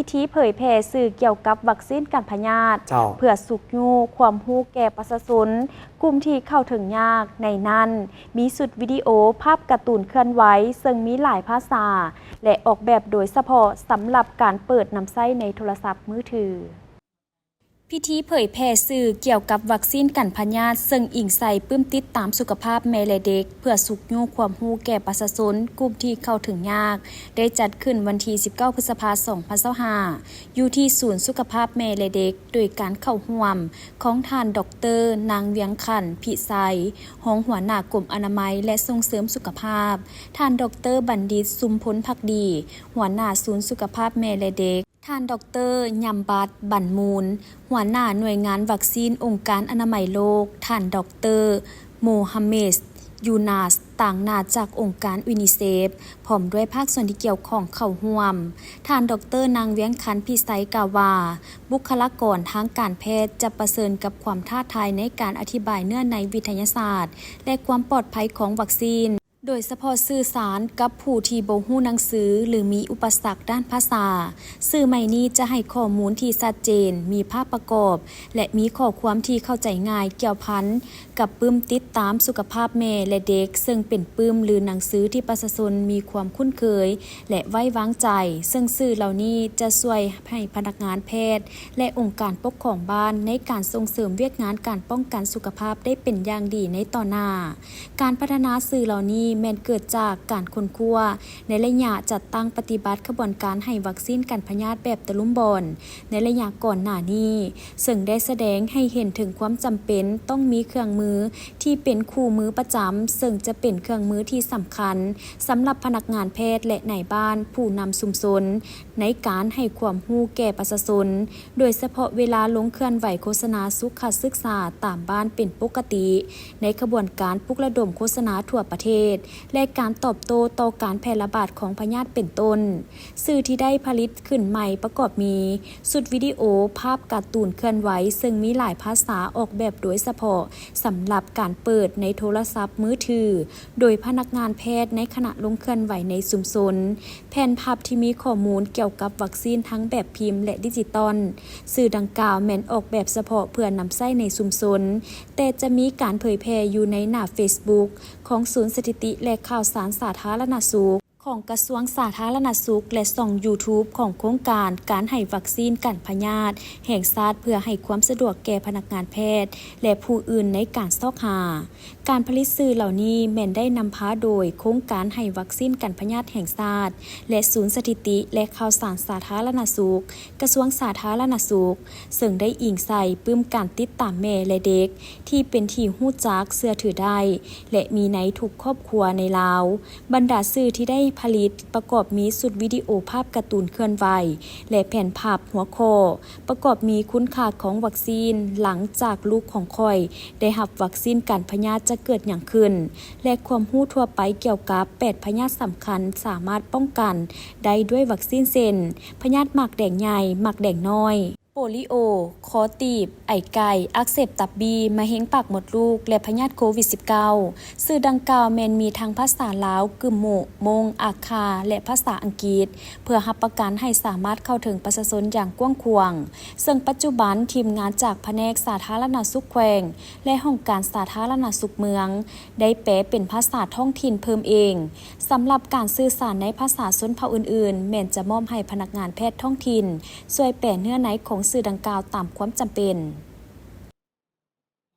พิธีเผยแพร่สื่อเกี่ยวกับวัคซีนกันพยาธิเพื่อสุกยูความรู้แก่ประชาชนกลุ่มที่เข้าถึงยากในนั้นมีสุดวิดีโอภาพการ์ตูนเคลื่อนไหวซึ่งมีหลายภาษาและออกแบบโดยเฉพาะสำหรับการเปิดนำใช้ในโทรศัพท์มือถือพิธีเผยแพร่สื่อเกี่ยวกับวัคซีนกันพยาธิซึ่งอิงใส่ปื้มติดตามสุขภาพแม่และเด็กเพื่อสุกยูความรู้แก่ประชาชนกลุ่มที่เข้าถึงยากได้จัดขึ้นวันที่ 19 พฤษภาคม 2025 อยู่ที่ศูนย์สุขภาพแม่และเด็กโดยการเข้าร่วมของท่านดร.นางเวียงขันธ์ พิไสรองหัวหน้ากรมอนามัยและส่งเสริมสุขภาพท่านดร.บัณฑิต สุมพลภักดี หัวหน้าศูนย์สุขภาพแม่และเด็กท่านดร.ยำบัตบั่นมูลหัวหน้าหน่วยงานวัคซีนองค์การอนามัยโลกท่านดร.โมฮัมเหม็ด ยูนาสต่างนาจากองค์การยูนิเซฟพร้อมด้วยภาคส่วนที่เกี่ยวข้องเข้าร่วมท่านดร.นางเวียงขันธ์ พิไสรกล่าวว่าบุคลากรทางการแพทย์จะประเสริญกับความท้าทายในการอธิบายเนื้อในวิทยาศาสตร์และความปลอดภัยของวัคซีนโดยเฉพาะสื่อสารกับผู้ที่บ่ฮู้หนังสือหรือมีอุปสรรคด้านภาษาสื่อใหม่นี้จะให้ข้อมูลที่ชัดเจนมีภาพประกอบและมีข้อความที่เข้าใจง่ายเกี่ยวพันกับปื้มติดตามสุขภาพแม่และเด็กซึ่งเป็นปื้มหรือหนังสือที่ประชาชนมีความคุ้นเคยและไว้วางใจซึ่งสื่อเหล่านี้จะช่วยให้พนักงานแพทย์และองค์การปกครองบ้านในการส่งเสริมเวียกงานการป้องกันสุขภาพได้เป็นอย่างดีในต่อหน้าการพัฒนาสื่อเหล่านี้แม้นเกิดจากการค้นคว้าในระยะจัดตั้งปฏิบัติขบวนการให้วัคซีนกันพยาธิแบบตะลุมบอลในระยะก่อนหน้านี้ซึ่งได้แสดงให้เห็นถึงความจำเป็นต้องมีเครื่องมือที่เป็นคู่มือประจำซึ่งจะเป็นเครื่องมือที่สำคัญสำหรับพนักงานแพทย์และนายบ้านผู้นำชุมชนในการให้ความรู้แก่ประชาชนโดยเฉพาะเวลาลงเคลื่อนไหวโฆษณาสุขศึกษาตามบ้านเป็นปกติในขบวนการปลุกระดมโฆษณาทั่วประเทศและการตอบโต้ต่อการแพร่ระบาดของพยาธิเป็นต้นสื่อที่ได้ผลิตขึ้นใหม่ประกอบมีสุดวิดีโอภาพการ์ตูนเคลื่อนไหวซึ่งมีหลายภาษาออกแบบโดยเฉพาะสำหรับการเปิดในโทรศัพท์มือถือโดยพนักงานแพทย์ในขณะลงเคลื่อนไหวในชุมชนแผ่นภาพที่มีข้อมูลเกี่ยวกับวัคซีนทั้งแบบพิมพ์และดิจิตอลสื่อดังกล่าวแม้นออกแบบเฉพาะเพื่อนำใช้ในชุมชนแต่จะมีการเผยแพร่อยู่ในหน้า Facebook ของศูนย์สถิติและข่าวสารสาธารณสุขของกระทรวงสาธารณสุขและช่อง YouTube ของโครงการให้วัคซีนกันพยาธิแห่งชาติเพื่อให้ความสะดวกแก่พนักงานแพทย์และผู้อื่นในการซอกหาการผลิตสื่อเหล่านี้แม้นได้นำพาโดยโครงการให้วัคซีนกันพยาธิแห่งชาติและศูนย์สถิติและข่าวสารสาธารณสุขกระทรวงสาธารณสุขซึ่งได้อิงใส่ปื้มการติดตามแม่และเด็กที่เป็นที่ฮู้จักเชื่อถือได้และมีในทุกครอบครัวในลาวบรรดาสื่อที่ได้ผลิตประกอบมีสุดวิดีโอภาพการ์ตูนเคลื่อนไหวและแผ่นภาพหัวข้อประกอบมีคุณค่าของวัคซีนหลังจากลูกของข่อยได้รับวัคซีนกันพยาธิจะเกิดอย่างขึ้นและความรู้ทั่วไปเกี่ยวกับ8พยาธิสำคัญสามารถป้องกันได้ด้วยวัคซีนเช่นพยาธิหมากแดงใหญ่หมากแดงน้อยโปลิโอคอตีบไอไก่อักเสบตับบีมะเร็งปากมดลูกและพยาธิโควิด -19 สื่อดังกล่าวแม้นมีทั้งภาษาลาวกึมโหมมงอาคาและภาษาอังกฤษเพื่อรับประกันให้สามารถเข้าถึงประชาชนอย่างกว้างขวางซึ่งปัจจุบันทีมงานจากแผนกสาธารณสุขแขวงและห้องการสาธารณสุขเมืองได้แปลเป็นภาษาท้องถิ่นเพิ่มเองสำหรับการสื่อสารในภาษาชนเผ่าอื่นๆแม้นจะมอบให้พนักงานแพทย์ท้องถิ่นช่วยแปลเนื้อในของสื่อดังกล่าวตามความจำเป็น